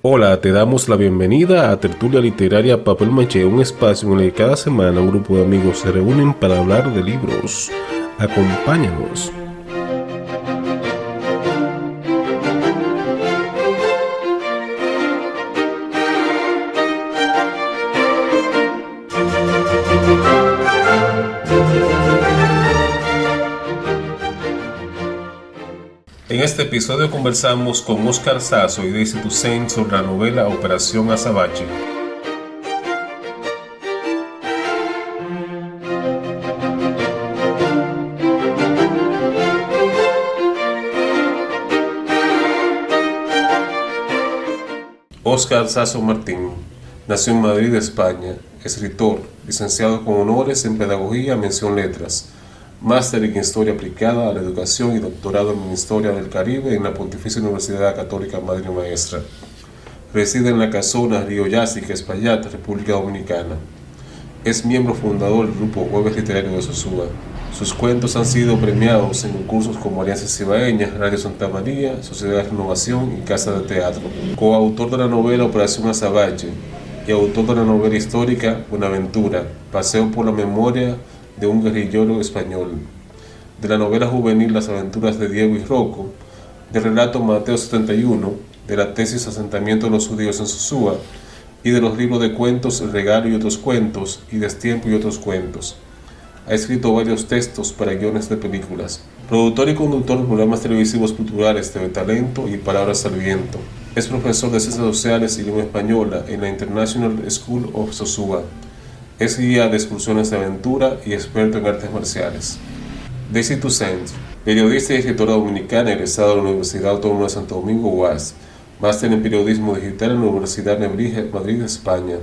Hola, te damos la bienvenida a Tertulia Literaria Papel Maché, un espacio en el que cada semana un grupo de amigos se reúnen para hablar de libros. Acompáñanos. En este episodio conversamos con Oscar Sasso y Daisy Toussaint sobre la novela Operación Azabache. Oscar Sasso Martín nació en Madrid, España, escritor, licenciado con honores en Pedagogía, mención Letras, máster en Historia aplicada a la educación y doctorado en Historia del Caribe en la Pontificia Universidad Católica Madre Maestra. Reside en la Casona Río Yásica, Espaillat, República Dominicana. Es miembro fundador del grupo Jueves Literario de Sosúa. Sus cuentos han sido premiados en concursos como Alianza Cibaeña, Radio Santa María, Sociedad de Renovación y Casa de Teatro. Coautor de la novela Operación Azabache y autor de la novela histórica Buenaventura, Paseo por la memoria de un guerrillero español. De la novela juvenil Las aventuras de Diego y Rocco, del relato Mateo 71, de la tesis Asentamiento de los judíos en Sosúa y de los libros de cuentos El regalo y otros cuentos y Destiempo y otros cuentos. Ha escrito varios textos para guiones de películas. Productor y conductor de programas televisivos culturales TV Talento y Palabras al Viento. Es profesor de Ciencias Sociales y Lengua Española en la International School of Sosúa. Es guía de excursiones de aventura y experto en artes marciales. Daisy Toussaint, periodista y escritora dominicana egresada de la Universidad Autónoma de Santo Domingo, UAS. Máster en Periodismo Digital en la Universidad Nebrija, Madrid, España.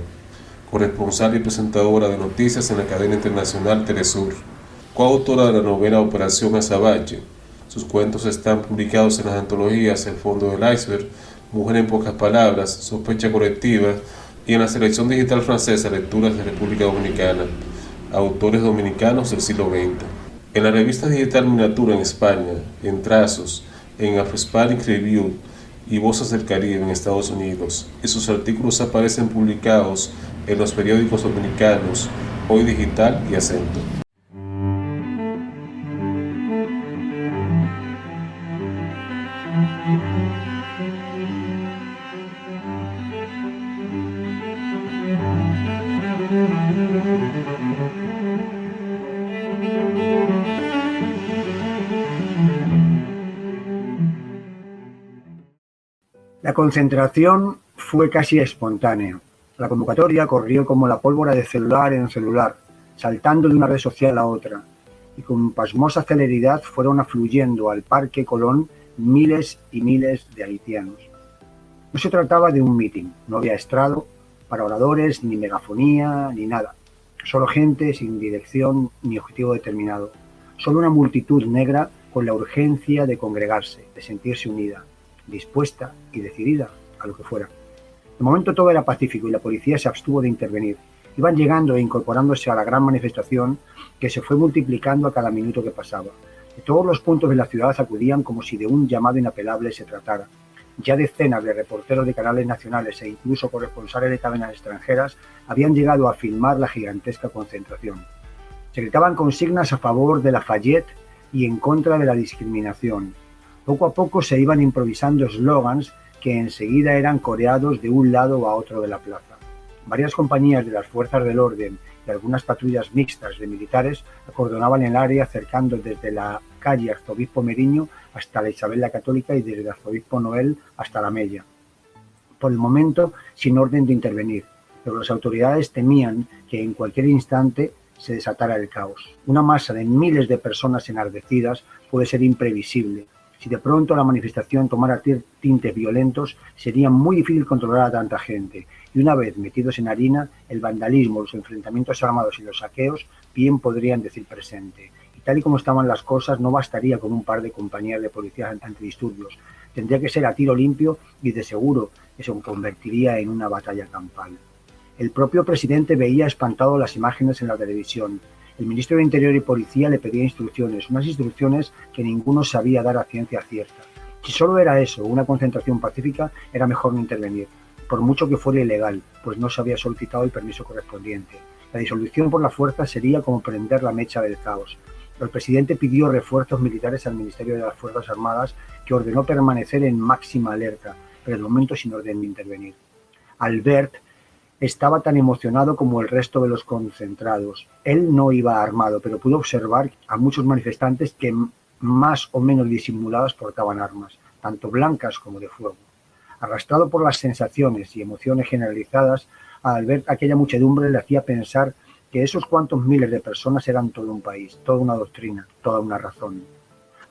Corresponsal y presentadora de noticias en la cadena internacional Telesur. Coautora de la novela Operación Azabache. Sus cuentos están publicados en las antologías El fondo del iceberg, Mujer en pocas palabras, Sospecha colectiva y en la selección digital francesa Lecturas de República Dominicana. Autores dominicanos del siglo XX. En la revista digital Miniatura en España, en Trazos, en Afro-Hispanic Review y Voces del Caribe en Estados Unidos, y sus artículos aparecen publicados en los periódicos dominicanos Hoy Digital y Acento. La concentración fue casi espontánea. La convocatoria corrió como la pólvora de celular en celular, saltando de una red social a otra, y con pasmosa celeridad fueron afluyendo al Parque Colón miles y miles de haitianos. No se trataba de un mitin, no había estrado para oradores, ni megafonía, ni nada. Solo gente sin dirección ni objetivo determinado. Solo una multitud negra con la urgencia de congregarse, de sentirse unida, dispuesta y decidida a lo que fuera. De momento todo era pacífico y la policía se abstuvo de intervenir. Iban llegando e incorporándose a la gran manifestación que se fue multiplicando a cada minuto que pasaba. De todos los puntos de la ciudad acudían como si de un llamado inapelable se tratara. Ya decenas de reporteros de canales nacionales e incluso corresponsales de cadenas extranjeras habían llegado a filmar la gigantesca concentración. Se gritaban consignas a favor de Lafayette y en contra de la discriminación. Poco a poco se iban improvisando eslogans que enseguida eran coreados de un lado a otro de la plaza. Varias compañías de las fuerzas del orden y algunas patrullas mixtas de militares acordonaban el área cercando desde la calle Arzobispo Meriño hasta la Isabel la Católica y desde el Arzobispo Noel hasta la Mella. Por el momento sin orden de intervenir, pero las autoridades temían que en cualquier instante se desatara el caos. Una masa de miles de personas enardecidas puede ser imprevisible. Si de pronto la manifestación tomara tintes violentos, sería muy difícil controlar a tanta gente. Y una vez metidos en harina, el vandalismo, los enfrentamientos armados y los saqueos bien podrían decir presente. Y tal y como estaban las cosas, no bastaría con un par de compañías de policías antidisturbios. Tendría que ser a tiro limpio y de seguro eso convertiría en una batalla campal. El propio presidente veía espantado las imágenes en la televisión. El ministro de Interior y Policía le pedía instrucciones, unas instrucciones que ninguno sabía dar a ciencia cierta. Si solo era eso, una concentración pacífica, era mejor no intervenir. por mucho que fuera ilegal, pues no se había solicitado el permiso correspondiente. La disolución por la fuerza sería como prender la mecha del caos. El presidente pidió refuerzos militares al Ministerio de las Fuerzas Armadas, que ordenó permanecer en máxima alerta, pero de momento sin orden de intervenir. Albert estaba tan emocionado como el resto de los concentrados. Él no iba armado, pero pudo observar a muchos manifestantes que más o menos disimulados portaban armas, tanto blancas como de fuego. Arrastrado por las sensaciones y emociones generalizadas, a Albert aquella muchedumbre le hacía pensar que esos cuantos miles de personas eran todo un país, toda una doctrina, toda una razón.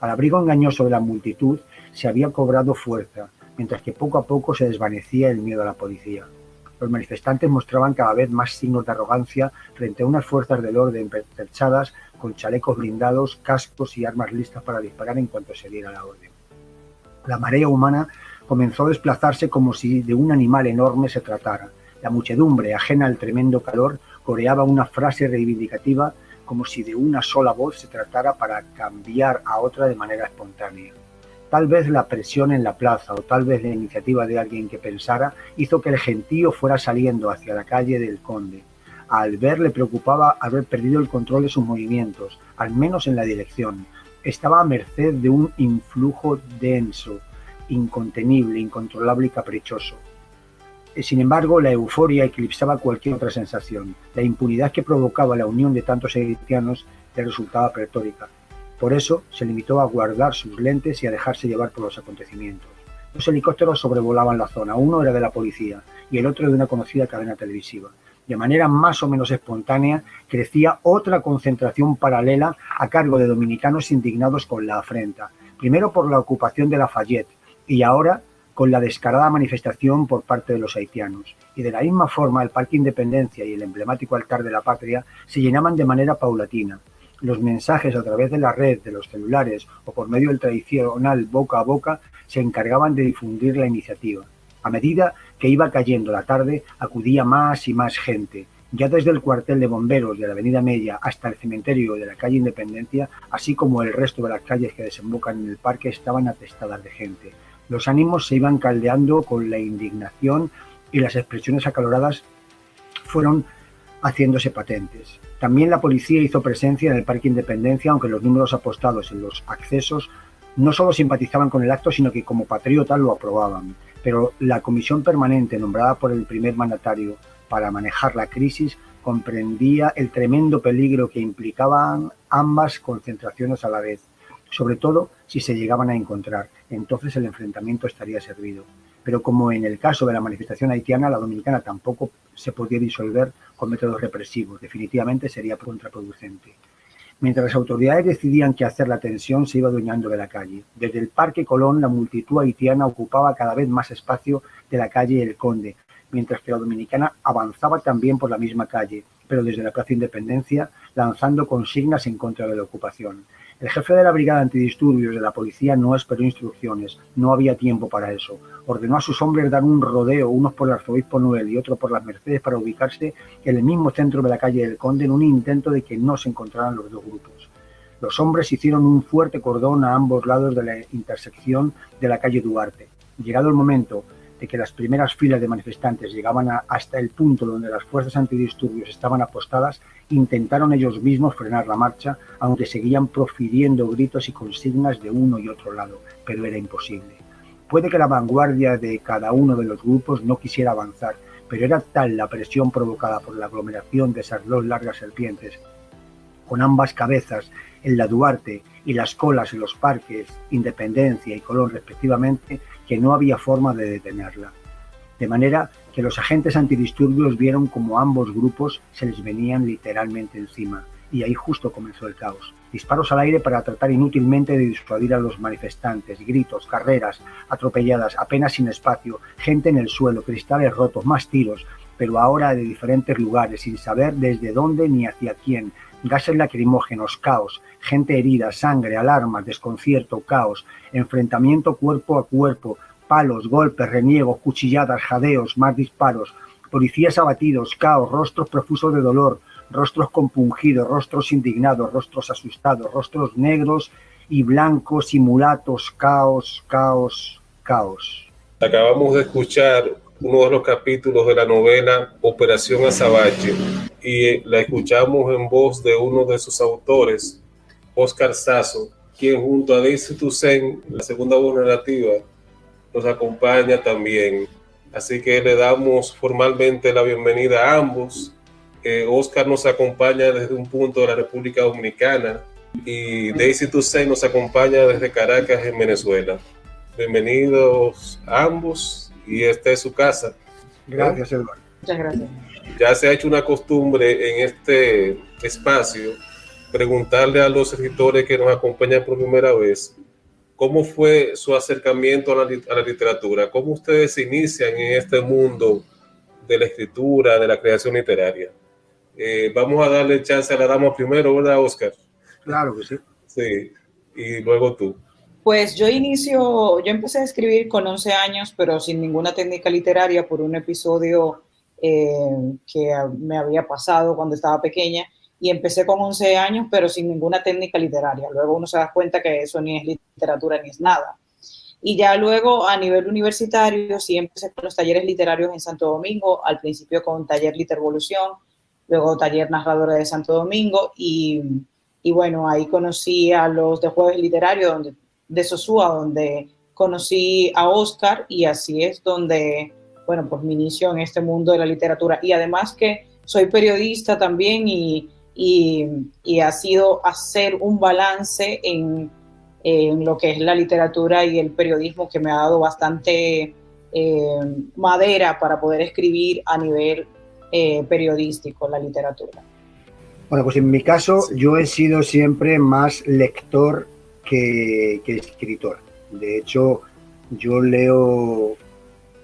Al abrigo engañoso de la multitud se había cobrado fuerza, mientras que poco a poco se desvanecía el miedo a la policía. Los manifestantes mostraban cada vez más signos de arrogancia frente a unas fuerzas del orden perchadas con chalecos blindados, cascos y armas listas para disparar en cuanto se diera la orden. La marea humana comenzó a desplazarse como si de un animal enorme se tratara. La muchedumbre, ajena al tremendo calor, coreaba una frase reivindicativa como si de una sola voz se tratara para cambiar a otra de manera espontánea. Tal vez la presión en la plaza o tal vez la iniciativa de alguien que pensara hizo que el gentío fuera saliendo hacia la calle del Conde. A Albert le preocupaba haber perdido el control de sus movimientos, al menos en la dirección. Estaba a merced de un influjo denso, incontenible, incontrolable y caprichoso. Sin embargo, la euforia eclipsaba cualquier otra sensación. La impunidad que provocaba la unión de tantos haitianos le resultaba pletórica. Por eso se limitó a guardar sus lentes y a dejarse llevar por los acontecimientos. Dos helicópteros sobrevolaban la zona, uno era de la policía y el otro de una conocida cadena televisiva. De manera más o menos espontánea crecía otra concentración paralela a cargo de dominicanos indignados con la afrenta, primero por la ocupación de Lafayette y ahora con la descarada manifestación por parte de los haitianos. Y de la misma forma el Parque Independencia y el emblemático altar de la Patria se llenaban de manera paulatina. Los mensajes a través de la red, de los celulares o por medio del tradicional boca a boca se encargaban de difundir la iniciativa. A medida que iba cayendo la tarde, acudía más y más gente. Ya desde el cuartel de bomberos de la Avenida Mella hasta el cementerio de la calle Independencia, así como el resto de las calles que desembocan en el parque, estaban atestadas de gente. Los ánimos se iban caldeando con la indignación y las expresiones acaloradas fueron haciéndose patentes. También la policía hizo presencia en el Parque Independencia, aunque los números apostados en los accesos no solo simpatizaban con el acto, sino que como patriotas lo aprobaban. Pero la comisión permanente nombrada por el primer mandatario para manejar la crisis comprendía el tremendo peligro que implicaban ambas concentraciones a la vez, sobre todo si se llegaban a encontrar. Entonces el enfrentamiento estaría servido. Pero como en el caso de la manifestación haitiana, la dominicana tampoco se podía disolver con métodos represivos. Definitivamente sería contraproducente. Mientras las autoridades decidían qué hacer, la tensión se iba adueñando de la calle. Desde el Parque Colón, la multitud haitiana ocupaba cada vez más espacio de la calle El Conde, mientras que la dominicana avanzaba también por la misma calle, pero desde la Plaza Independencia, lanzando consignas en contra de la ocupación. El jefe de la brigada antidisturbios de la policía no esperó instrucciones, no había tiempo para eso. Ordenó a sus hombres dar un rodeo, unos por el Arzobispo Noel y otro por las Mercedes, para ubicarse en el mismo centro de la calle del Conde en un intento de que no se encontraran los dos grupos. Los hombres hicieron un fuerte cordón a ambos lados de la intersección de la calle Duarte. Llegado el momento de que las primeras filas de manifestantes llegaban hasta el punto donde las fuerzas antidisturbios estaban apostadas, intentaron ellos mismos frenar la marcha, aunque seguían profiriendo gritos y consignas de uno y otro lado, pero era imposible. Puede que la vanguardia de cada uno de los grupos no quisiera avanzar, pero era tal la presión provocada por la aglomeración de esas dos largas serpientes, con ambas cabezas en la Duarte y las colas en los parques Independencia y Colón respectivamente, que no había forma de detenerla. De manera que los agentes antidisturbios vieron como ambos grupos se les venían literalmente encima, y ahí justo comenzó el caos. Disparos al aire para tratar inútilmente de disuadir a los manifestantes, gritos, carreras atropelladas, apenas sin espacio, gente en el suelo, cristales rotos, más tiros, pero ahora de diferentes lugares, sin saber desde dónde ni hacia quién, gases lacrimógenos, caos, gente herida, sangre, alarmas, desconcierto, caos, enfrentamiento cuerpo a cuerpo, palos, golpes, reniegos, cuchilladas, jadeos, más disparos, policías abatidos, caos, rostros profusos de dolor, rostros compungidos, rostros indignados, rostros asustados, rostros negros y blancos y mulatos, caos, caos, caos. Acabamos de escuchar uno de los capítulos de la novela Operación Azabache y la escuchamos en voz de uno de sus autores, Óscar Sazo, quien junto a Daisy Toussaint, la segunda voz narrativa, nos acompaña también. Así que le damos formalmente la bienvenida a ambos. Óscar nos acompaña desde un punto de la República Dominicana y Daisy Toussaint nos acompaña desde Caracas, en Venezuela. Bienvenidos a ambos y esta es su casa. Gracias, Eduardo. Muchas gracias. Ya se ha hecho una costumbre en este espacio preguntarle a los escritores que nos acompañan por primera vez cómo fue su acercamiento a la literatura, cómo ustedes se inician en este mundo de la escritura, de la creación literaria. Vamos a darle chance a la dama primero, ¿verdad, Óscar? Claro que sí. Sí, y luego tú. Pues yo empecé a escribir con 11 años, pero sin ninguna técnica literaria por un episodio que me había pasado cuando estaba pequeña, y empecé con 11 años, pero sin ninguna técnica literaria. Luego uno se da cuenta que eso ni es literatura ni es nada. Y ya luego a nivel universitario sí empecé con los talleres literarios en Santo Domingo, al principio con Taller Litervolución, luego Taller Narradora de Santo Domingo, y bueno, ahí conocí a los de Jueves Literario de Sosúa, donde conocí a Óscar, y así es donde, bueno, pues me inicio en este mundo de la literatura. Y además que soy periodista también, y ha sido hacer un balance en lo que es la literatura y el periodismo, que me ha dado bastante madera para poder escribir a nivel periodístico la literatura. Bueno, pues en mi caso yo he sido siempre más lector que escritor. De hecho, yo leo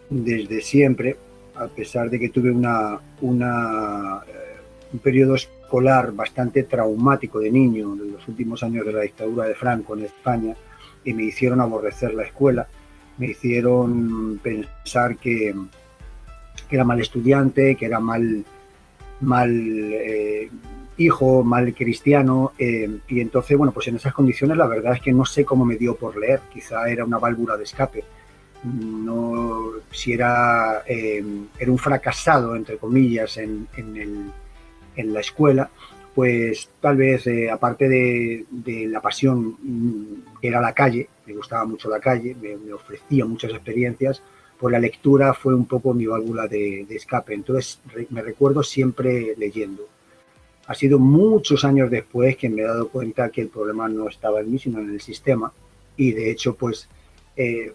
desde siempre, a pesar de que tuve un periodo escolar bastante traumático de niño, en los últimos años de la dictadura de Franco en España, y me hicieron aborrecer la escuela, me hicieron pensar que era mal estudiante, que era mal hijo, mal cristiano, y entonces, bueno, pues en esas condiciones la verdad es que no sé cómo me dio por leer, quizá era una válvula de escape. No, si era un fracasado, entre comillas, en la escuela, pues tal vez, aparte de la pasión que era la calle, me gustaba mucho la calle, me ofrecía muchas experiencias, pues la lectura fue un poco mi válvula de escape. Entonces me recuerdo siempre leyendo. Ha sido muchos años después que me he dado cuenta que el problema no estaba en mí, sino en el sistema, y de hecho, pues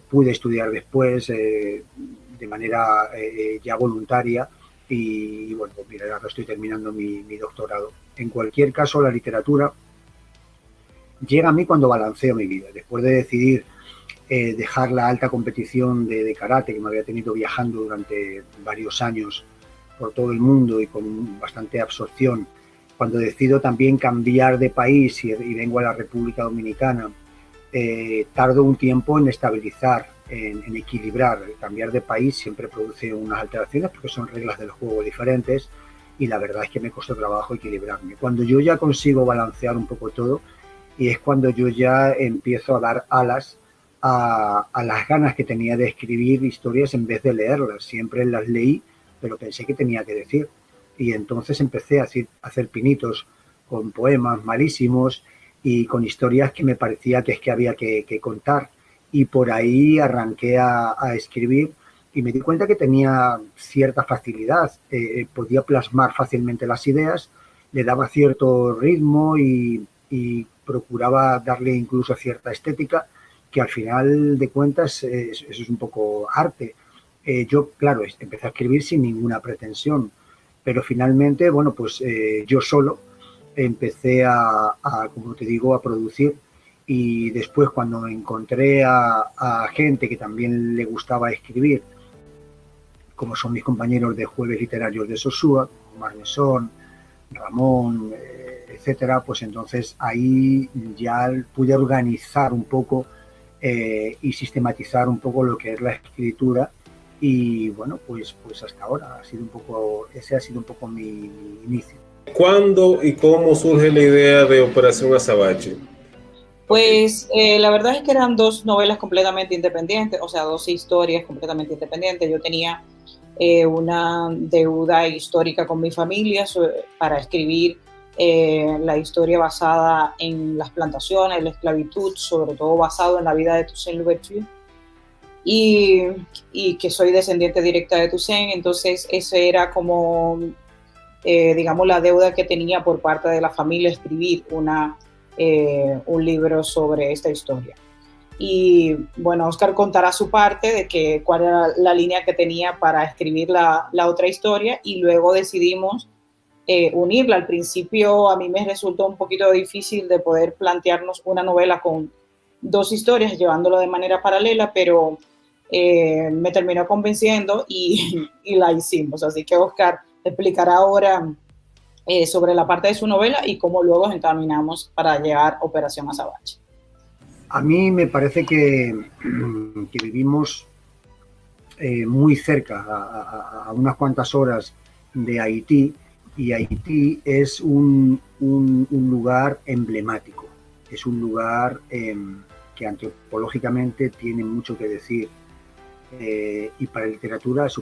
pude estudiar después de manera ya voluntaria, y bueno, pues mira, ahora estoy terminando mi doctorado. En cualquier caso, la literatura llega a mí cuando balanceo mi vida, después de decidir dejar la alta competición de karate que me había tenido viajando durante varios años por todo el mundo y con bastante absorción. Cuando decido también cambiar de país y vengo a la República Dominicana, tardo un tiempo en estabilizar, en equilibrar. El cambiar de país siempre produce unas alteraciones porque son reglas del juego diferentes, y la verdad es que me costó trabajo equilibrarme. Cuando yo ya consigo balancear un poco todo, y es cuando yo ya empiezo a dar alas a las ganas que tenía de escribir historias en vez de leerlas. Siempre las leí, pero pensé que tenía que decir. Y entonces empecé a hacer pinitos con poemas malísimos y con historias que me parecía que es que había que contar. Y por ahí arranqué a escribir, y me di cuenta que tenía cierta facilidad. Podía plasmar fácilmente las ideas, le daba cierto ritmo y procuraba darle incluso cierta estética, que al final de cuentas eso es un poco arte. Yo, claro, empecé a escribir sin ninguna pretensión, pero finalmente, bueno, pues yo solo empecé como te digo, a producir, y después cuando encontré a gente que también le gustaba escribir, como son mis compañeros de Jueves Literarios de Sosúa, Marmesón, Ramón, etcétera, pues entonces ahí ya pude organizar un poco y sistematizar un poco lo que es la escritura, y bueno, pues hasta ahora ese ha sido un poco mi inicio. ¿Cuándo y cómo surge la idea de Operación Azabache? Pues la verdad es que eran dos novelas completamente independientes, o sea, dos historias completamente independientes. Yo tenía una deuda histórica con mi familia para escribir la historia basada en las plantaciones, la esclavitud, sobre todo basado en la vida de Toussaint Louverture, y que soy descendiente directa de Toussaint. Entonces ese era como, digamos, la deuda que tenía por parte de la familia, escribir un libro sobre esta historia. Y bueno, Oscar contará su parte de que cuál era la línea que tenía para escribir la otra historia, y luego decidimos unirla. Al principio a mí me resultó un poquito difícil de poder plantearnos una novela con dos historias, llevándolo de manera paralela, pero me terminó convenciendo y la hicimos. Así que Oscar explicará ahora sobre la parte de su novela y cómo luego encaminamos para llegar a Operación Azabache. A mí me parece que vivimos muy cerca, a unas cuantas horas de Haití, y Haití es un lugar emblemático, es un lugar que antropológicamente tiene mucho que decir, y para la literatura es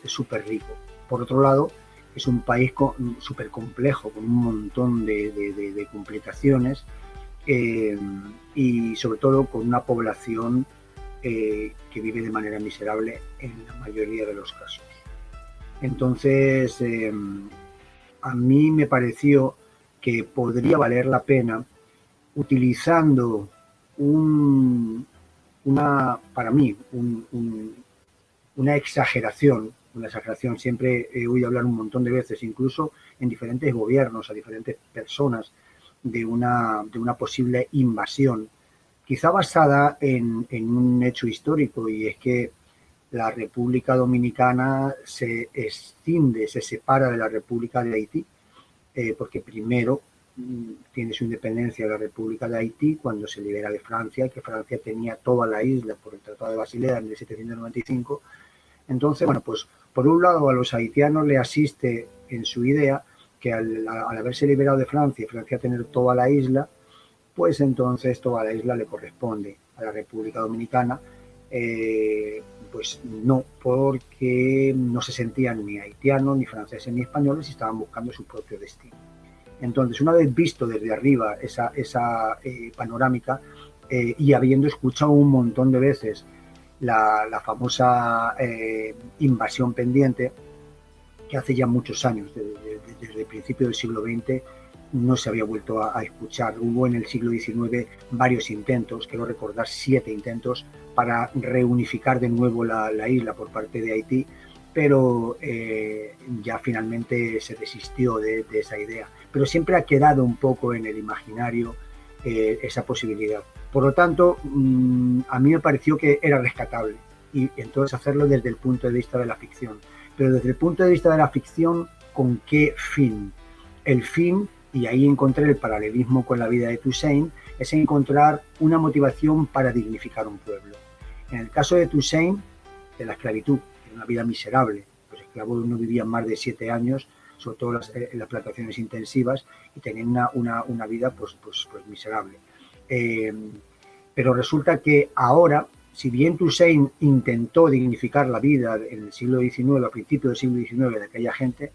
súper rico. Por otro lado, es un país súper complejo, con un montón de complicaciones, y sobre todo con una población que vive de manera miserable en la mayoría de los casos. Entonces, a mí me pareció que podría valer la pena, utilizando para mí, una exageración. Siempre he oído hablar un montón de veces, incluso en diferentes gobiernos, a diferentes personas, de una posible invasión, quizá basada en un hecho histórico, y es que la República Dominicana se escinde, se separa de la República de Haití, porque primero tiene su independencia la República de Haití cuando se libera de Francia, que Francia tenía toda la isla por el Tratado de Basilea en 1795. Entonces, bueno, pues por un lado a los haitianos le asiste en su idea que al haberse liberado de Francia y Francia tener toda la isla, pues entonces toda la isla le corresponde a la República Dominicana. Pues no, porque no se sentían ni haitianos, ni franceses, ni españoles, y estaban buscando su propio destino. Entonces, una vez visto desde arriba esa panorámica, y habiendo escuchado un montón de veces la famosa invasión pendiente, que hace ya muchos años, desde el principio del siglo XX, no se había vuelto a escuchar. Hubo en el siglo XIX varios intentos, quiero recordar 7 intentos, para reunificar de nuevo la isla por parte de Haití, pero ya finalmente se desistió de esa idea. Pero siempre ha quedado un poco en el imaginario esa posibilidad. Por lo tanto, a mí me pareció que era rescatable, y entonces hacerlo desde el punto de vista de la ficción. Pero desde el punto de vista de la ficción, ¿con qué fin? El fin, y ahí encontré el paralelismo con la vida de Toussaint, es encontrar una motivación para dignificar un pueblo. En el caso de Toussaint, de la esclavitud, una vida miserable, los esclavos no vivían más de 7 años, sobre todo en las plantaciones intensivas, y tenían una vida pues miserable. Pero resulta que ahora, si bien Toussaint intentó dignificar la vida en el siglo XIX, a principios del siglo XIX, de aquella gente,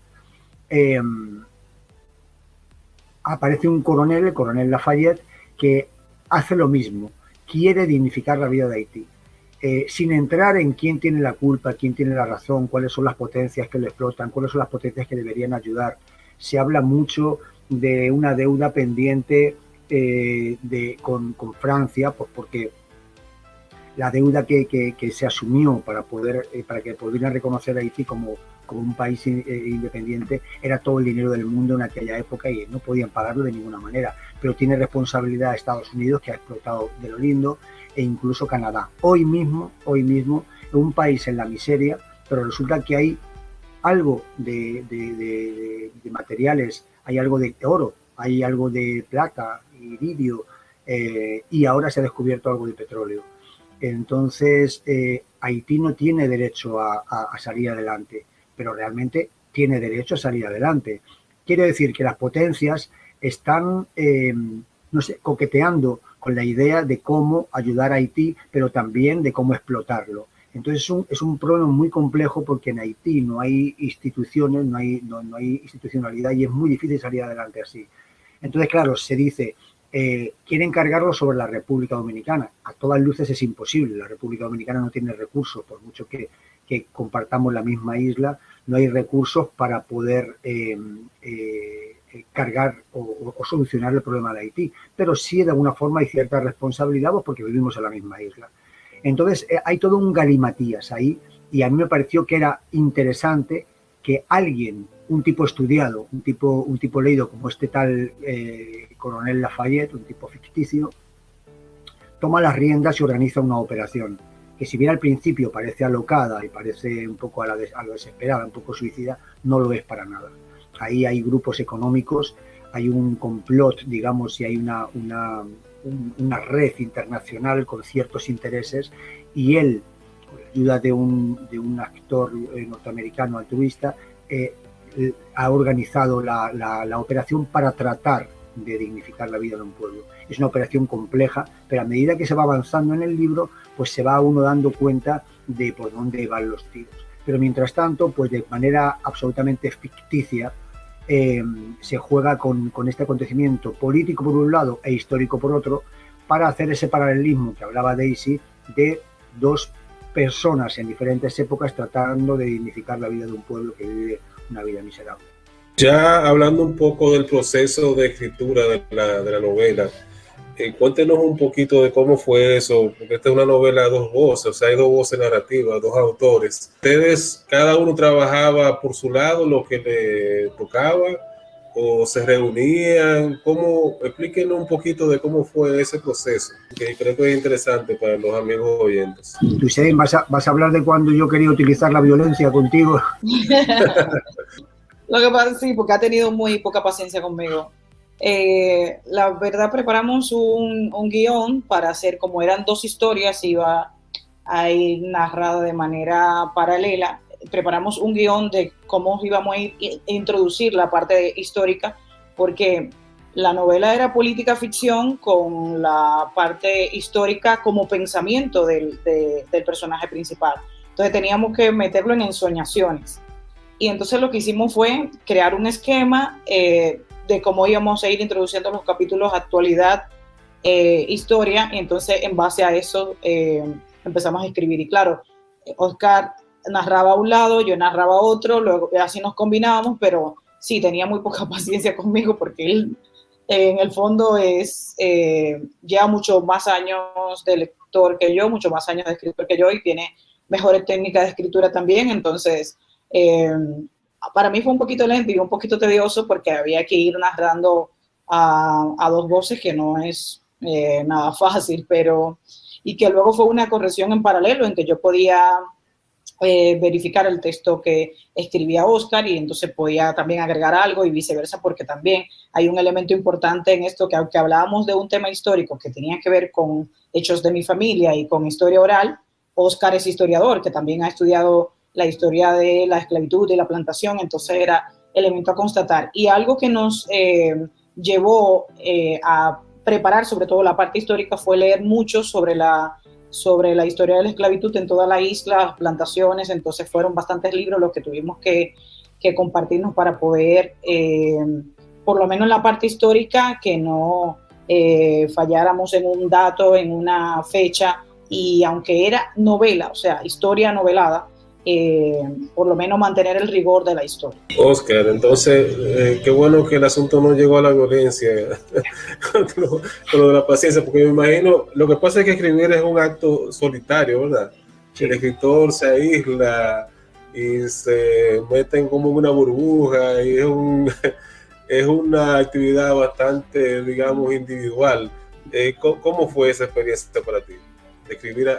aparece un coronel, el coronel Lafayette, que hace lo mismo, quiere dignificar la vida de Haití, sin entrar en quién tiene la culpa, quién tiene la razón, cuáles son las potencias que lo explotan, cuáles son las potencias que deberían ayudar. Se habla mucho de una deuda pendiente con Francia, pues porque la deuda que se asumió para que pudieran reconocer a Haití como un país independiente era todo el dinero del mundo en aquella época, y no podían pagarlo de ninguna manera. Pero tiene responsabilidad Estados Unidos, que ha explotado de lo lindo, e incluso Canadá. Hoy mismo, un país en la miseria, pero resulta que hay algo de materiales, hay algo de oro, hay algo de plata, iridio, y ahora se ha descubierto algo de petróleo. Entonces, Haití no tiene derecho a salir adelante, pero realmente tiene derecho a salir adelante. Quiero decir que las potencias están, coqueteando con la idea de cómo ayudar a Haití, pero también de cómo explotarlo. Entonces es un problema muy complejo porque en Haití no hay instituciones, no hay institucionalidad y es muy difícil salir adelante así. Entonces, claro, se dice, quieren cargarlo sobre la República Dominicana. A todas luces es imposible. La República Dominicana no tiene recursos, por mucho que compartamos la misma isla, no hay recursos para poder cargar o solucionar el problema de Haití. Pero sí, de alguna forma, hay cierta responsabilidad pues, porque vivimos en la misma isla. Entonces, hay todo un galimatías ahí y a mí me pareció que era interesante que alguien, un tipo estudiado, un tipo leído como este tal coronel Lafayette, un tipo ficticio, toma las riendas y organiza una operación que si bien al principio parece alocada y parece un poco a lo desesperada, un poco suicida, no lo es para nada. Ahí hay grupos económicos, hay un complot, digamos, y hay una red internacional con ciertos intereses y él, con la ayuda de un actor norteamericano altruista, ha organizado la operación para tratar de dignificar la vida de un pueblo. Es una operación compleja, pero a medida que se va avanzando en el libro, pues se va uno dando cuenta de por dónde van los tiros. Pero mientras tanto, pues de manera absolutamente ficticia, se juega con este acontecimiento político por un lado e histórico por otro, para hacer ese paralelismo que hablaba Daisy de dos personas en diferentes épocas tratando de dignificar la vida de un pueblo que vive una vida miserable. Ya hablando un poco del proceso de escritura de la novela, cuéntenos un poquito de cómo fue eso, porque esta es una novela a dos voces, o sea, hay dos voces narrativas, dos autores. ¿Ustedes, cada uno trabajaba por su lado lo que le tocaba o se reunían? Explíquenos un poquito de cómo fue ese proceso, que creo que es interesante para los amigos oyentes. Hussein, ¿vas a hablar de cuando yo quería utilizar la violencia contigo? Lo que pasa, sí, porque ha tenido muy poca paciencia conmigo. La verdad, preparamos un guión para hacer, como eran dos historias, iba a ir narrada de manera paralela. Preparamos un guión de cómo íbamos a introducir la parte histórica, porque la novela era política ficción con la parte histórica como pensamiento del personaje principal. Entonces teníamos que meterlo en ensoñaciones. Y entonces lo que hicimos fue crear un esquema de cómo íbamos a ir introduciendo los capítulos actualidad, historia, y entonces en base a eso empezamos a escribir. Y claro, Oscar narraba a un lado, yo narraba a otro, luego así nos combinábamos, pero sí, tenía muy poca paciencia conmigo porque él en el fondo lleva mucho más años de lector que yo, mucho más años de escritor que yo y tiene mejores técnicas de escritura también, entonces para mí fue un poquito lento y un poquito tedioso porque había que ir narrando a dos voces, que no es nada fácil, pero y que luego fue una corrección en paralelo en que yo podía verificar el texto que escribía Oscar y entonces podía también agregar algo y viceversa, porque también hay un elemento importante en esto, que aunque hablábamos de un tema histórico que tenía que ver con hechos de mi familia y con historia oral, Oscar es historiador, que también ha estudiado la historia de la esclavitud y la plantación, entonces era elemento a constatar. Y algo que nos llevó a preparar sobre todo la parte histórica fue leer mucho sobre la historia de la esclavitud en toda la isla, las plantaciones, entonces fueron bastantes libros los que tuvimos que compartirnos para poder, por lo menos en la parte histórica, que no falláramos en un dato, en una fecha, y aunque era novela, o sea, historia novelada, por lo menos mantener el rigor de la historia. Oscar, entonces, qué bueno que el asunto no llegó a la violencia con lo de la paciencia, porque me imagino, lo que pasa es que escribir es un acto solitario, ¿verdad? Sí. El escritor se aísla y se meten como en una burbuja y es una actividad bastante, digamos, individual. ¿Cómo fue esa experiencia para ti? De escribir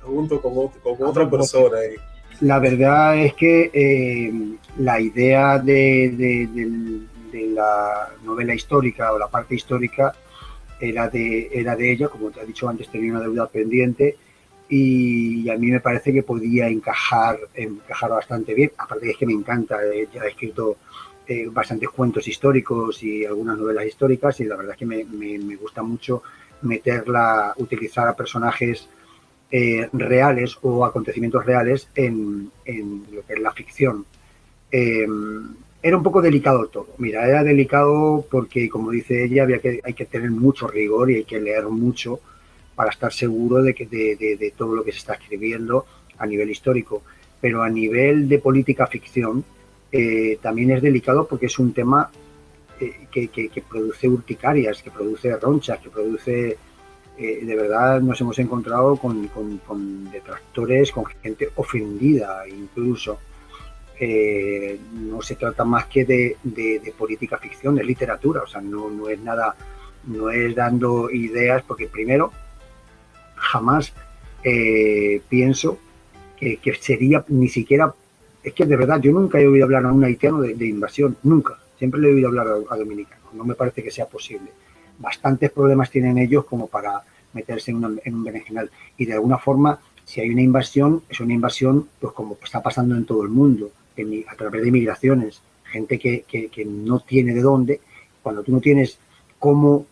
junto con otra persona ahí. La verdad es que la idea de la novela histórica o la parte histórica era de ella, como te he dicho antes, tenía una deuda pendiente y a mí me parece que podía encajar bastante bien. Aparte es que me encanta, ya he escrito bastantes cuentos históricos y algunas novelas históricas y la verdad es que me gusta mucho utilizar a personajes reales o acontecimientos reales en lo que es la ficción. Era un poco delicado todo. Mira, era delicado porque, como dice ella, hay que tener mucho rigor y hay que leer mucho para estar seguro de todo lo que se está escribiendo a nivel histórico. Pero a nivel de política ficción también es delicado porque es un tema que produce urticarias, que produce ronchas, que produce... de verdad nos hemos encontrado con detractores, con gente ofendida incluso. No se trata más que de política ficción, de literatura, o sea, no es nada, no es dando ideas, porque primero jamás pienso que sería ni siquiera, es que de verdad yo nunca he oído hablar a un haitiano de invasión, nunca, siempre le he oído hablar a dominicanos, no me parece que sea posible. Bastantes problemas tienen ellos como para meterse en un berenjenal, y de alguna forma, si hay una invasión, es una invasión pues como está pasando en todo el mundo, a través de migraciones, gente que no tiene de dónde. Cuando tú no tienes cómo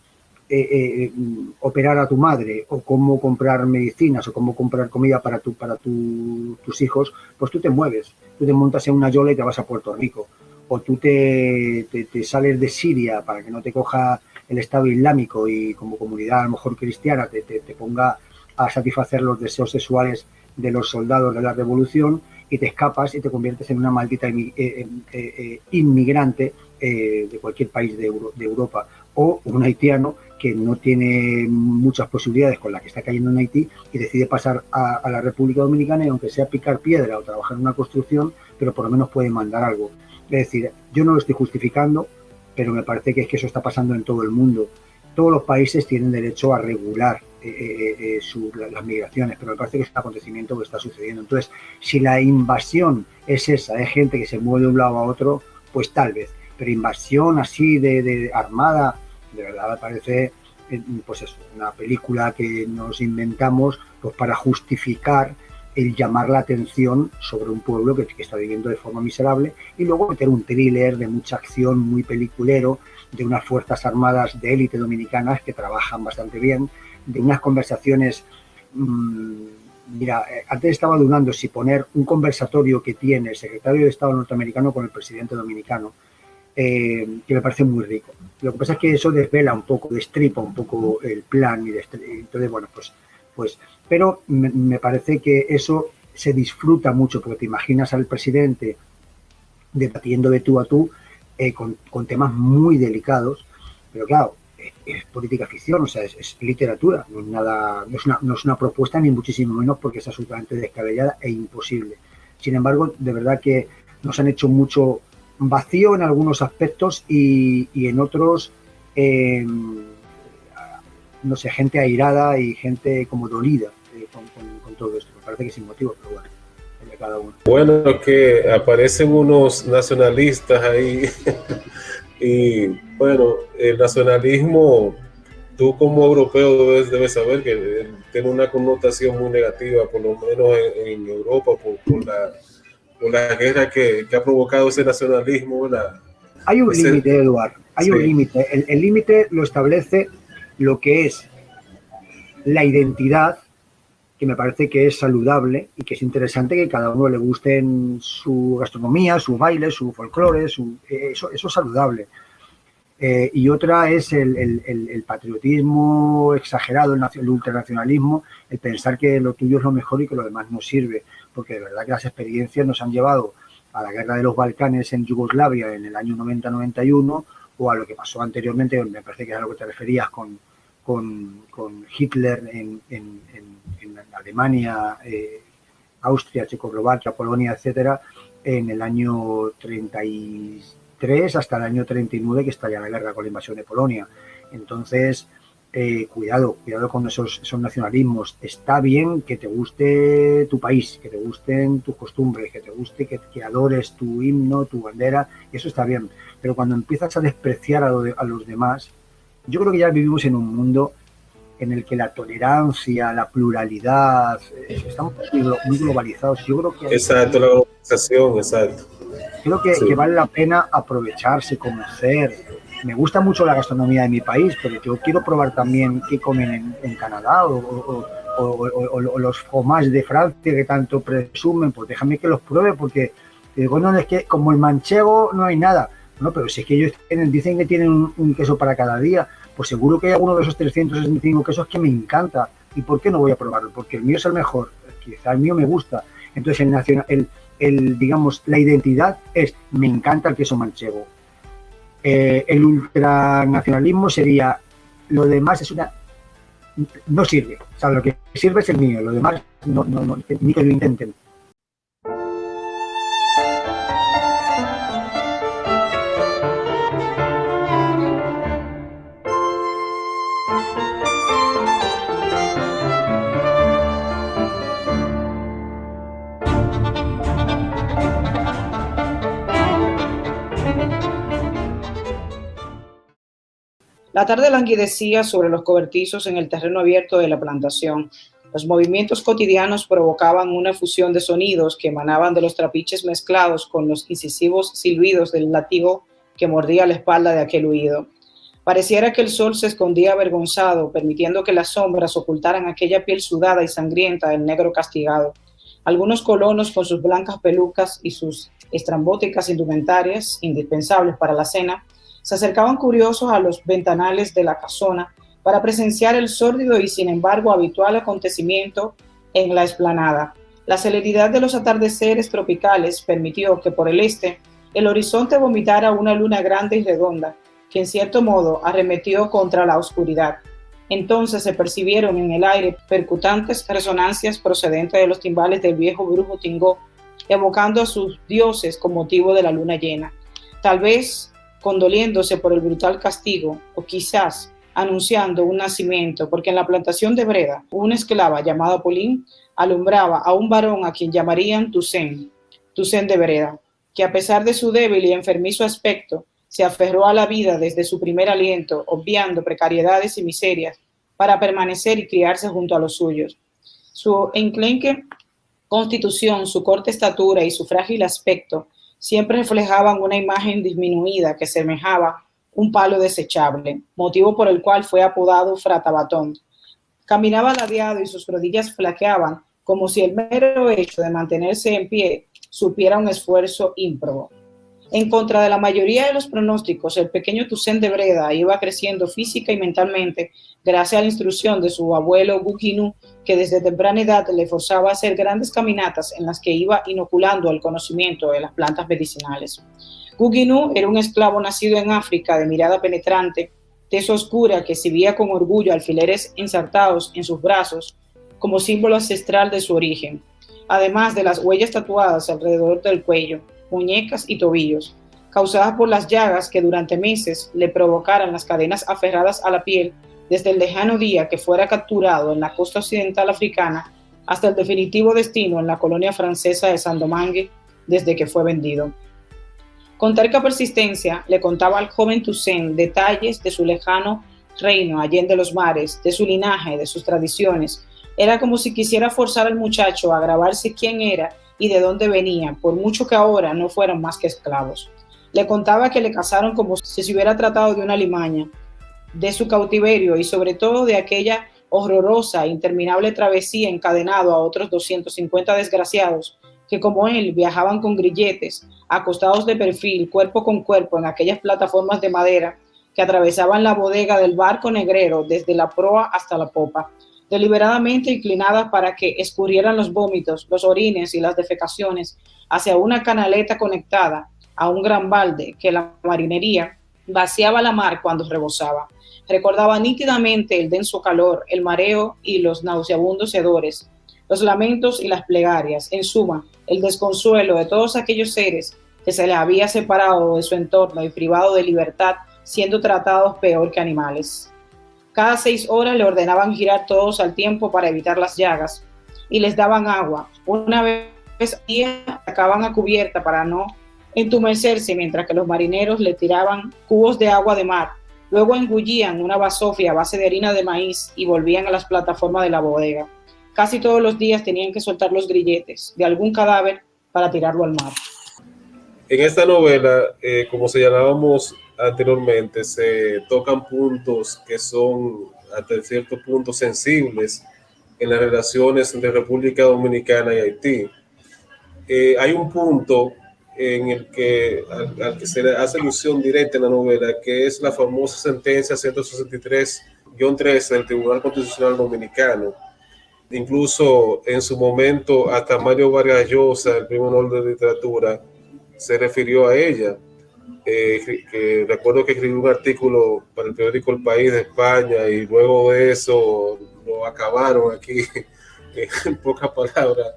operar a tu madre, o cómo comprar medicinas, o cómo comprar comida para tus hijos, pues tú te mueves, tú te montas en una yola y te vas a Puerto Rico, o tú te sales de Siria para que no te coja el Estado Islámico y como comunidad a lo mejor cristiana te ponga a satisfacer los deseos sexuales de los soldados de la revolución, y te escapas y te conviertes en una maldita inmigrante de cualquier país de Europa, o un haitiano que no tiene muchas posibilidades con la que está cayendo en Haití y decide pasar a la República Dominicana, y aunque sea picar piedra o trabajar en una construcción, pero por lo menos puede mandar algo. Es decir, yo no lo estoy justificando, pero me parece que es que eso está pasando en todo el mundo. Todos los países tienen derecho a regular las migraciones, pero me parece que es un acontecimiento que está sucediendo. Entonces, si la invasión es esa, es gente que se mueve de un lado a otro, pues tal vez, pero invasión así de armada, de verdad me parece pues eso, una película que nos inventamos pues para justificar el llamar la atención sobre un pueblo que está viviendo de forma miserable, y luego meter un thriller de mucha acción, muy peliculero, de unas fuerzas armadas de élite dominicanas que trabajan bastante bien, de unas conversaciones. Mira, antes estaba dudando si poner un conversatorio que tiene el secretario de Estado norteamericano con el presidente dominicano, que me parece muy rico. Lo que pasa es que eso desvela un poco, destripa un poco el plan, y entonces, bueno, pues pero me parece que eso se disfruta mucho, porque te imaginas al presidente debatiendo de tú a tú con temas muy delicados, pero claro, es política ficción, o sea, es literatura, no es nada, no es una propuesta, ni muchísimo menos, porque es absolutamente descabellada e imposible. Sin embargo, de verdad que nos han hecho mucho vacío en algunos aspectos, y en otros no sé, gente airada y gente como dolida con todo esto. Me parece que sin motivo, pero bueno, de cada uno. Bueno, que aparecen unos nacionalistas ahí y bueno, el nacionalismo, tú como europeo debes saber que tiene una connotación muy negativa, por lo menos en Europa, por la guerra que ha provocado ese nacionalismo. Hay un límite, Eduard, hay un límite. El límite lo establece lo que es la identidad, que me parece que es saludable y que es interesante que cada uno le guste su gastronomía, su baile, su folclore, eso es saludable. Y otra es el patriotismo exagerado, el ultranacionalismo, el pensar que lo tuyo es lo mejor y que lo demás no sirve, porque de verdad que las experiencias nos han llevado a la guerra de los Balcanes en Yugoslavia en el año 90-91, o a lo que pasó anteriormente, me parece que es a lo que te referías, con Hitler en Alemania, Austria, Checoslovaquia, Polonia, etcétera, en el año 33 hasta el año 39, que estalla la guerra con la invasión de Polonia. Entonces, cuidado con esos nacionalismos. Está bien que te guste tu país, que te gusten tus costumbres, que te guste, que adores tu himno, tu bandera, eso está bien. Pero cuando empiezas a despreciar a los demás, yo creo que ya vivimos en un mundo en el que la tolerancia, la pluralidad, estamos muy globalizados. Yo creo que exacto, la globalización, exacto. Creo que vale la pena aprovecharse, conocer. Me gusta mucho la gastronomía de mi país, pero yo quiero probar también qué comen en Canadá o o los fromages de Francia que tanto presumen, pues déjame que los pruebe, porque digo, no, es que como el manchego no hay nada. No, pero si es que ellos dicen que tienen un queso para cada día, pues seguro que hay alguno de esos 365 quesos que me encanta. ¿Y por qué no voy a probarlo? Porque el mío es el mejor, quizá el mío me gusta. Entonces digamos, la identidad es, me encanta el queso manchego. El ultranacionalismo sería, lo demás es no sirve. O sea, lo que sirve es el mío, lo demás no, ni que lo intenten. La tarde languidecía sobre los cobertizos en el terreno abierto de la plantación. Los movimientos cotidianos provocaban una fusión de sonidos que emanaban de los trapiches mezclados con los incisivos silbidos del látigo que mordía la espalda de aquel huido. Pareciera que el sol se escondía avergonzado, permitiendo que las sombras ocultaran aquella piel sudada y sangrienta del negro castigado. Algunos colonos, con sus blancas pelucas y sus estrambóticas indumentarias, indispensables para la cena, se acercaban curiosos a los ventanales de la casona para presenciar el sórdido y sin embargo habitual acontecimiento en la explanada. La celeridad de los atardeceres tropicales permitió que por el este el horizonte vomitara una luna grande y redonda, que en cierto modo arremetió contra la oscuridad. Entonces se percibieron en el aire percutantes resonancias procedentes de los timbales del viejo brujo Tingó, evocando a sus dioses con motivo de la luna llena. Tal vez condoliéndose por el brutal castigo, o quizás anunciando un nacimiento, porque en la plantación de Breda, una esclava llamada Pauline alumbraba a un varón a quien llamarían Toussaint de Breda, que a pesar de su débil y enfermizo aspecto, se aferró a la vida desde su primer aliento, obviando precariedades y miserias, para permanecer y criarse junto a los suyos. Su enclenque constitución, su corta estatura y su frágil aspecto siempre reflejaban una imagen disminuida que semejaba un palo desechable, motivo por el cual fue apodado Fratabatón. Caminaba ladeado y sus rodillas flaqueaban, como si el mero hecho de mantenerse en pie supiera un esfuerzo ímprobo. En contra de la mayoría de los pronósticos, el pequeño Toussaint de Breda iba creciendo física y mentalmente gracias a la instrucción de su abuelo Guggenot, que desde temprana edad le forzaba a hacer grandes caminatas en las que iba inoculando el conocimiento de las plantas medicinales. Guggenot era un esclavo nacido en África de mirada penetrante, tez oscura que exhibía con orgullo alfileres ensartados en sus brazos como símbolo ancestral de su origen, además de las huellas tatuadas alrededor del cuello, muñecas y tobillos, causadas por las llagas que durante meses le provocaran las cadenas aferradas a la piel desde el lejano día que fuera capturado en la costa occidental africana hasta el definitivo destino en la colonia francesa de Saint-Domingue, desde que fue vendido. Con terca persistencia le contaba al joven Toussaint detalles de su lejano reino allende los mares, de su linaje, de sus tradiciones. Era como si quisiera forzar al muchacho a grabarse quién era y de dónde venía, por mucho que ahora no fueran más que esclavos. Le contaba que le cazaron como si se hubiera tratado de una alimaña, de su cautiverio y sobre todo de aquella horrorosa e interminable travesía encadenado a otros 250 desgraciados que como él viajaban con grilletes, acostados de perfil, cuerpo con cuerpo en aquellas plataformas de madera que atravesaban la bodega del barco negrero desde la proa hasta la popa, deliberadamente inclinadas para que escurrieran los vómitos, los orines y las defecaciones hacia una canaleta conectada a un gran balde que la marinería vaciaba la mar cuando rebosaba. Recordaba nítidamente el denso calor, el mareo y los nauseabundos hedores, los lamentos y las plegarias, en suma, el desconsuelo de todos aquellos seres que se les había separado de su entorno y privado de libertad, siendo tratados peor que animales. Cada 6 horas le ordenaban girar todos al tiempo para evitar las llagas y les daban agua. Una vez al día sacaban a cubierta para no entumecerse mientras que los marineros le tiraban cubos de agua de mar. Luego engullían una basofia a base de harina de maíz y volvían a las plataformas de la bodega. Casi todos los días tenían que soltar los grilletes de algún cadáver para tirarlo al mar. En esta novela, como señalábamos anteriormente, se tocan puntos que son hasta cierto punto sensibles en las relaciones entre República Dominicana y Haití. Hay un punto en el que, al que se le hace alusión directa en la novela, que es la famosa sentencia 163-13 del Tribunal Constitucional Dominicano. Incluso en su momento hasta Mario Vargas Llosa, el Premio Nobel de Literatura, se refirió a ella. Que recuerdo que escribió un artículo para el periódico El País de España y luego de eso lo acabaron aquí en pocas palabras.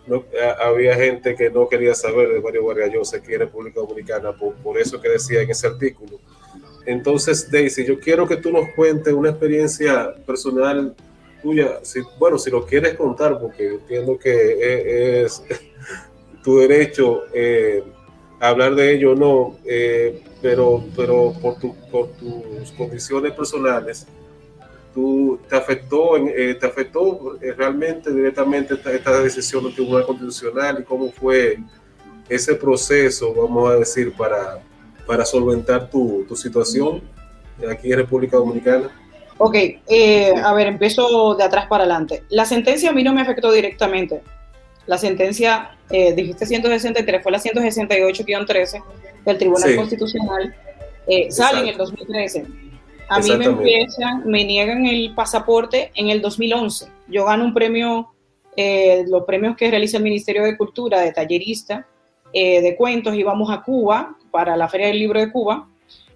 No, había gente que no quería saber de Mario Vargas Llosa aquí en República Dominicana por eso que decía en ese artículo. Entonces, Daisy, yo quiero que tú nos cuentes una experiencia personal tuya, si lo quieres contar, porque entiendo que es tu derecho hablar de ello, no, pero por tus condiciones personales, ¿te afectó realmente directamente esta decisión del Tribunal Constitucional y cómo fue ese proceso, vamos a decir, para solventar tu situación aquí en República Dominicana? Ok, a ver, empiezo de atrás para adelante. La sentencia a mí no me afectó directamente. La sentencia, dijiste 163, fue la 168-13 del Tribunal Constitucional, sale en el 2013. A mí me niegan el pasaporte en el 2011. Yo gano un premio, los premios que realiza el Ministerio de Cultura, de tallerista, de cuentos, íbamos a Cuba para la Feria del Libro de Cuba,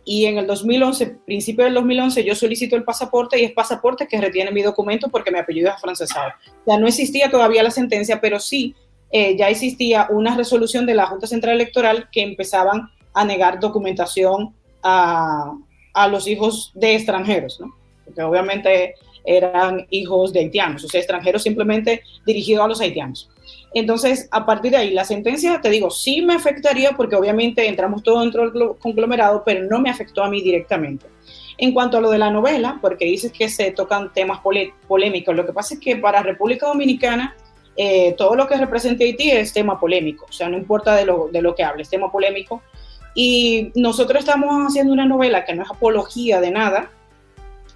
y en el 2011, principio del 2011, yo solicito el pasaporte y es pasaporte que retiene mi documento porque mi apellido es afrancesado. O sea, no existía todavía la sentencia, pero sí ya existía una resolución de la Junta Central Electoral que empezaban a negar documentación a los hijos de extranjeros, ¿no? Porque obviamente eran hijos de haitianos, o sea, extranjeros simplemente dirigidos a los haitianos. Entonces, a partir de ahí, la sentencia, te digo, sí me afectaría porque obviamente entramos todos dentro del conglomerado, pero no me afectó a mí directamente. En cuanto a lo de la novela, porque dices que se tocan temas polémicos, lo que pasa es que para República Dominicana todo lo que represente Haití es tema polémico, o sea, no importa de lo que hable, es tema polémico. Y nosotros estamos haciendo una novela que no es apología de nada,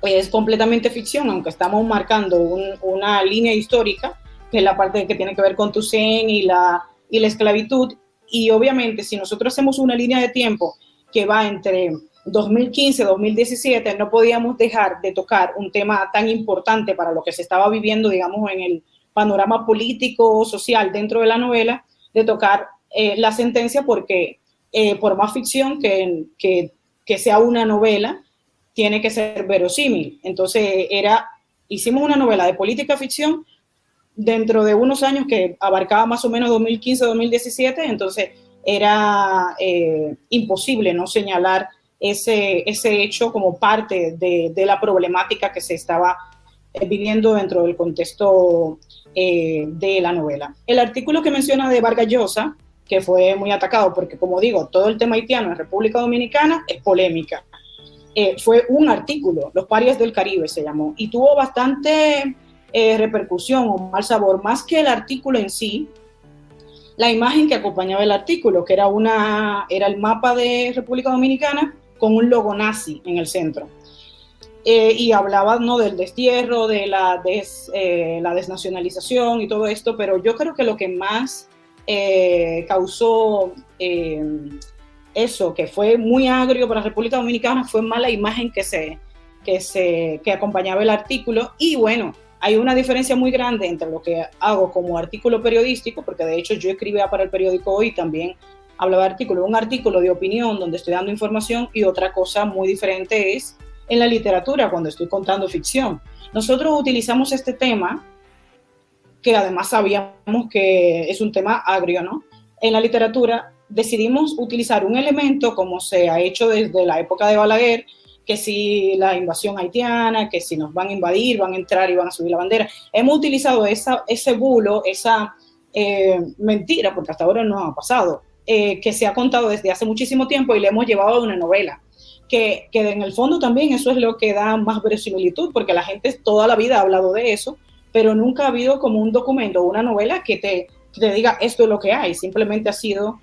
es completamente ficción, aunque estamos marcando una línea histórica, que es la parte que tiene que ver con Toussaint y la esclavitud. Y obviamente, si nosotros hacemos una línea de tiempo que va entre 2015 y 2017, no podíamos dejar de tocar un tema tan importante para lo que se estaba viviendo, digamos, en el panorama político, social dentro de la novela, de tocar la sentencia, porque por más ficción que sea una novela, tiene que ser verosímil. Entonces, hicimos una novela de política ficción dentro de unos años que abarcaba más o menos 2015-2017, entonces era imposible no señalar ese hecho como parte de la problemática que se estaba viviendo dentro del contexto de la novela. El artículo que menciona de Vargas Llosa, que fue muy atacado, porque como digo, todo el tema haitiano en República Dominicana es polémica. Fue un artículo, Los Parias del Caribe se llamó, y tuvo bastante repercusión o mal sabor, más que el artículo en sí, la imagen que acompañaba el artículo, que era el mapa de República Dominicana con un logo nazi en el centro. Y hablaba, ¿no?, del destierro, de la desnacionalización y todo esto, pero yo creo que lo que más causó eso, que fue muy agrio para la República Dominicana, fue más la imagen que acompañaba el artículo. Y bueno, hay una diferencia muy grande entre lo que hago como artículo periodístico, porque de hecho yo escribía para el periódico Hoy, también hablaba de artículo, un artículo de opinión donde estoy dando información, y otra cosa muy diferente es en la literatura, cuando estoy contando ficción. Nosotros utilizamos este tema, que además sabíamos que es un tema agrio, ¿no? En la literatura decidimos utilizar un elemento como se ha hecho desde la época de Balaguer, que si la invasión haitiana, que si nos van a invadir, van a entrar y van a subir la bandera. Hemos utilizado ese bulo, esa mentira, porque hasta ahora no ha pasado, que se ha contado desde hace muchísimo tiempo, y le hemos llevado a una novela. Que en el fondo también eso es lo que da más verosimilitud, porque la gente toda la vida ha hablado de eso, pero nunca ha habido como un documento o una novela que te diga esto es lo que hay. Simplemente ha sido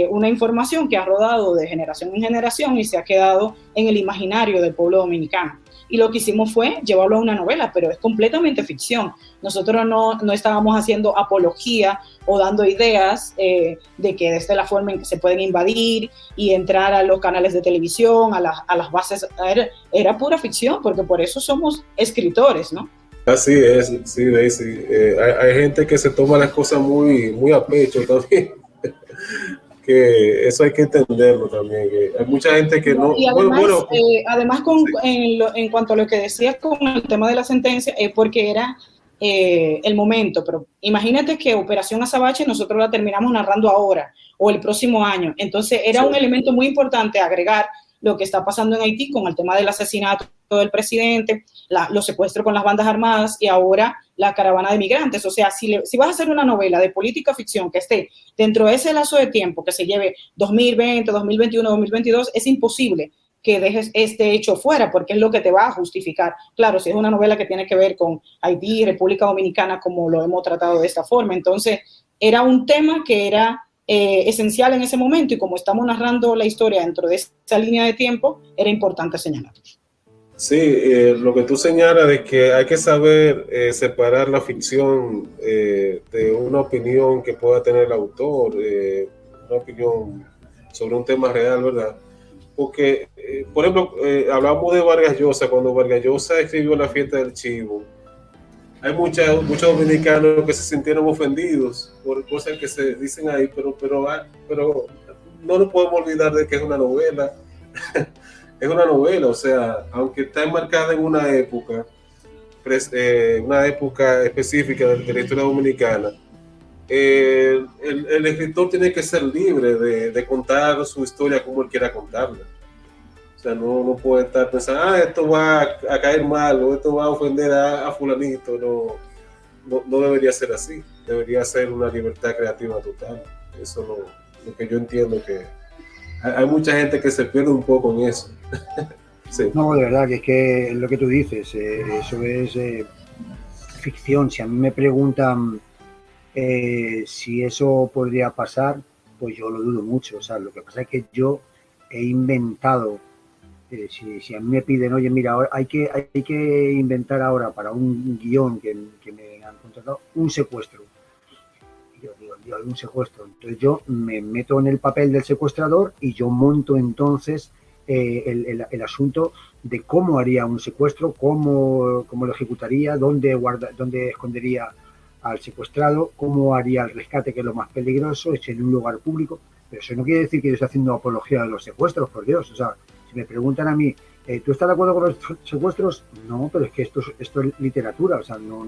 una información que ha rodado de generación en generación y se ha quedado en el imaginario del pueblo dominicano. y lo que hicimos fue llevarlo a una novela, pero es completamente ficción. Nosotros no estábamos haciendo apología o dando ideas de que esta es la forma en que se pueden invadir y entrar a los canales de televisión, a las bases. Era pura ficción, porque por eso somos escritores, ¿no? Así es, sí, Daisy. Hay gente que se toma las cosas muy, muy a pecho también. Que eso hay que entenderlo también. Que hay mucha gente que no. Y además, Bueno, además en cuanto a lo que decías con el tema de la sentencia, es porque era el momento. Pero imagínate que Operación Azabache nosotros la terminamos narrando ahora o el próximo año. Entonces era un elemento muy importante agregar lo que está pasando en Haití con el tema del asesinato del presidente, los secuestros con las bandas armadas y ahora la caravana de migrantes. O sea, si vas a hacer una novela de política ficción que esté dentro de ese lazo de tiempo que se lleve 2020, 2021, 2022, es imposible que dejes este hecho fuera, porque es lo que te va a justificar. Claro, si es una novela que tiene que ver con Haití, República Dominicana, como lo hemos tratado de esta forma. Entonces, era un tema que era esencial en ese momento, y como estamos narrando la historia dentro de esa línea de tiempo, era importante señalarlo. Sí, lo que tú señalas de que hay que saber separar la ficción de una opinión que pueda tener el autor, una opinión sobre un tema real, ¿verdad? Porque, por ejemplo, hablamos de Vargas Llosa. Cuando Vargas Llosa escribió La fiesta del chivo, hay muchos dominicanos que se sintieron ofendidos por cosas que se dicen ahí, pero no nos podemos olvidar de que es una novela. Es una novela, o sea, aunque está enmarcada en una época específica de la historia dominicana, el escritor tiene que ser libre de contar su historia como él quiera contarla. O sea, no puede estar pensando, esto va a caer mal o esto va a ofender a fulanito. No debería ser así. Debería ser una libertad creativa total. Eso es lo que yo entiendo, que hay mucha gente que se pierde un poco en eso. Sí. No, de verdad, que es que lo que tú dices, eso es ficción. Si a mí me preguntan si eso podría pasar, pues yo lo dudo mucho. O sea, lo que pasa es que yo he inventado, si a mí me piden, oye, mira, ahora hay que inventar ahora para un guión que me han contratado, un secuestro. Y yo digo, Dios, un secuestro. Entonces yo me meto en el papel del secuestrador y yo monto entonces el asunto de cómo haría un secuestro, cómo lo ejecutaría, dónde escondería al secuestrado, cómo haría el rescate, que es lo más peligroso, es en un lugar público. Pero eso no quiere decir que yo esté haciendo apología de los secuestros, por Dios. O sea, si me preguntan a mí, ¿tú estás de acuerdo con los secuestros? No, pero es que esto es literatura, o sea, no.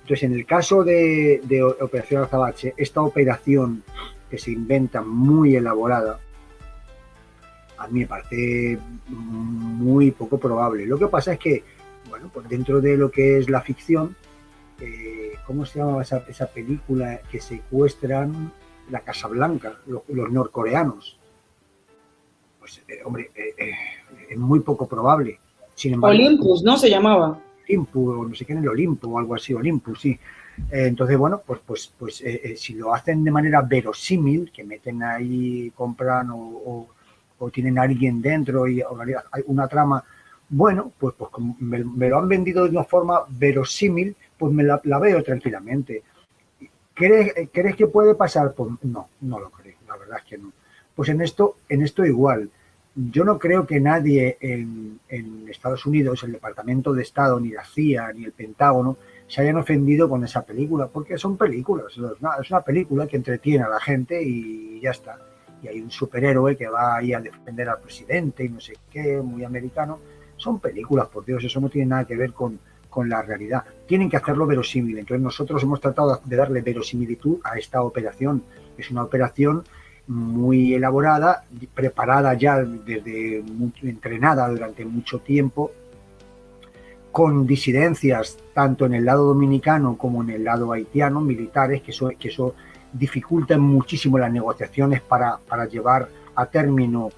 Entonces, en el caso de Operación Azabache, esta operación que se inventa muy elaborada, a mí me parece muy poco probable. Lo que pasa es que, bueno, pues dentro de lo que es la ficción, ¿cómo se llamaba esa película que secuestran la Casa Blanca, los norcoreanos? Pues, hombre, es muy poco probable. Sin embargo, Olympus, ¿no? Se llamaba. Olympus, no sé qué, en el Olimpo o algo así, Olympus, sí. Entonces, bueno, pues si lo hacen de manera verosímil, que meten ahí, compran o tienen a alguien dentro y hay una trama, bueno, pues como me lo han vendido de una forma verosímil, pues me la veo tranquilamente. ¿Crees que puede pasar? Pues no lo creo, la verdad es que no. Pues en esto igual. Yo no creo que nadie en Estados Unidos, el Departamento de Estado, ni la CIA, ni el Pentágono, se hayan ofendido con esa película, porque son películas. Es una película que entretiene a la gente y ya está. Y hay un superhéroe que va ahí a defender al presidente y no sé qué, muy americano. Son películas, por Dios, eso no tiene nada que ver con la realidad. Tienen que hacerlo verosímil. Entonces nosotros hemos tratado de darle verosimilitud a esta operación. Es una operación muy elaborada, preparada ya entrenada durante mucho tiempo, con disidencias tanto en el lado dominicano como en el lado haitiano, militares, que eso dificulta muchísimo las negociaciones para llevar a término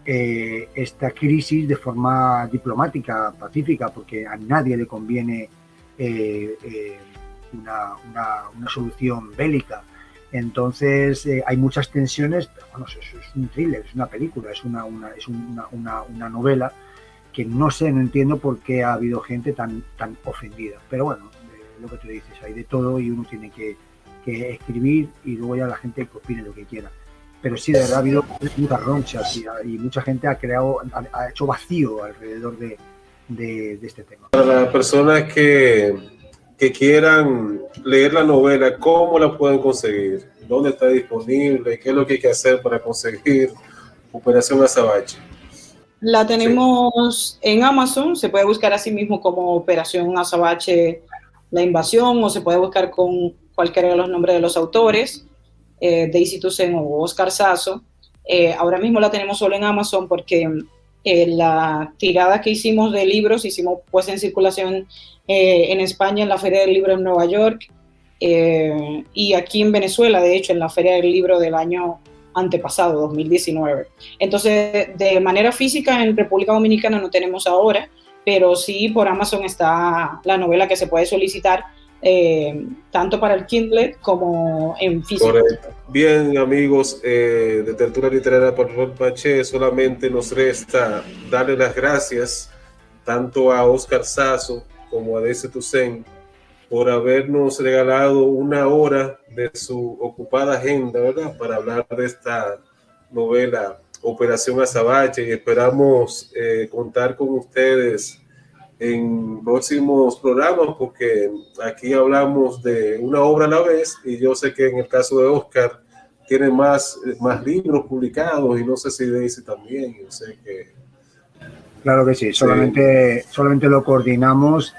esta crisis de forma diplomática, pacífica, porque a nadie le conviene una solución bélica. Entonces hay muchas tensiones, pero bueno, eso es un thriller, es una película, es una novela que no sé, no entiendo por qué ha habido gente tan ofendida. Pero bueno, lo que tú dices, hay de todo y uno tiene que escribir y luego ya la gente que opine lo que quiera. Pero sí, de verdad ha habido muchas ronchas y mucha gente ha hecho vacío alrededor de este tema. Para las personas que quieran leer la novela, ¿cómo la pueden conseguir? ¿Dónde está disponible? ¿Qué es lo que hay que hacer para conseguir Operación Azabache? La tenemos en Amazon, se puede buscar así mismo como Operación Azabache, La Invasión, o se puede buscar con cualquiera de los nombres de los autores, Daisy Toussaint o Oscar Sasso. Ahora mismo la tenemos solo en Amazon porque la tirada que hicimos de libros, hicimos pues en circulación en España en la Feria del Libro en Nueva York y aquí en Venezuela, de hecho, en la Feria del Libro del año antepasado, 2019. Entonces, de manera física en República Dominicana no tenemos ahora, pero sí por Amazon está la novela que se puede solicitar tanto para el Kindle como en físico. Correcto. Bien, amigos de Tertulia Literaria por Papel Maché, solamente nos resta darle las gracias tanto a Oscar Sasso como a Daisy Toussaint por habernos regalado una hora de su ocupada agenda, ¿verdad?, para hablar de esta novela Operación Azabache, y esperamos contar con ustedes en próximos programas, porque aquí hablamos de una obra a la vez, y yo sé que en el caso de Oscar tiene más libros publicados, y no sé si Daisy también, yo sé que... Claro que sí, solamente lo coordinamos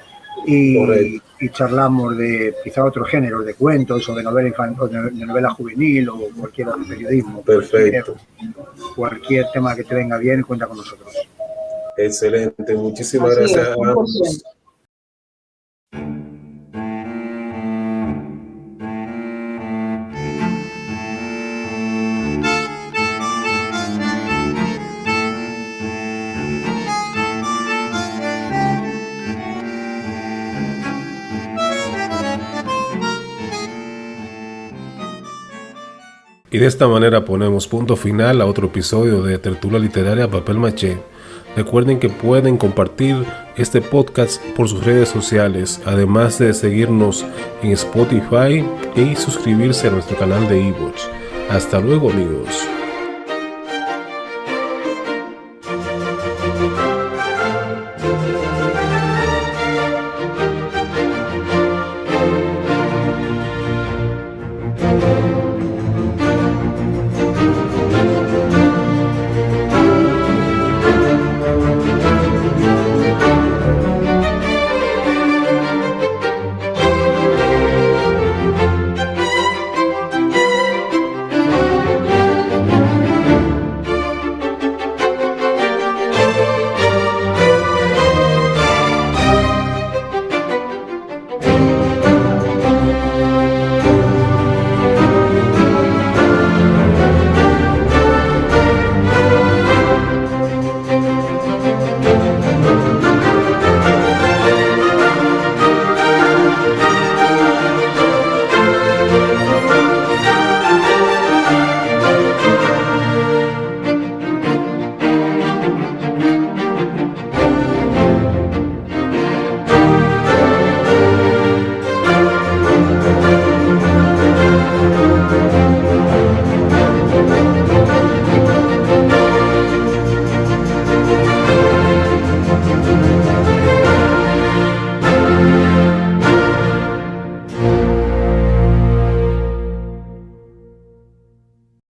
y charlamos de quizá otros géneros, de cuentos o de novela infantil, o de novela juvenil o cualquier periodismo. Perfecto. Cualquier tema que te venga bien, cuenta con nosotros. Excelente, muchísimas gracias. Y de esta manera ponemos punto final a otro episodio de Tertulia Literaria Papel Maché. Recuerden que pueden compartir este podcast por sus redes sociales, además de seguirnos en Spotify y suscribirse a nuestro canal de iVoox. Hasta luego, amigos.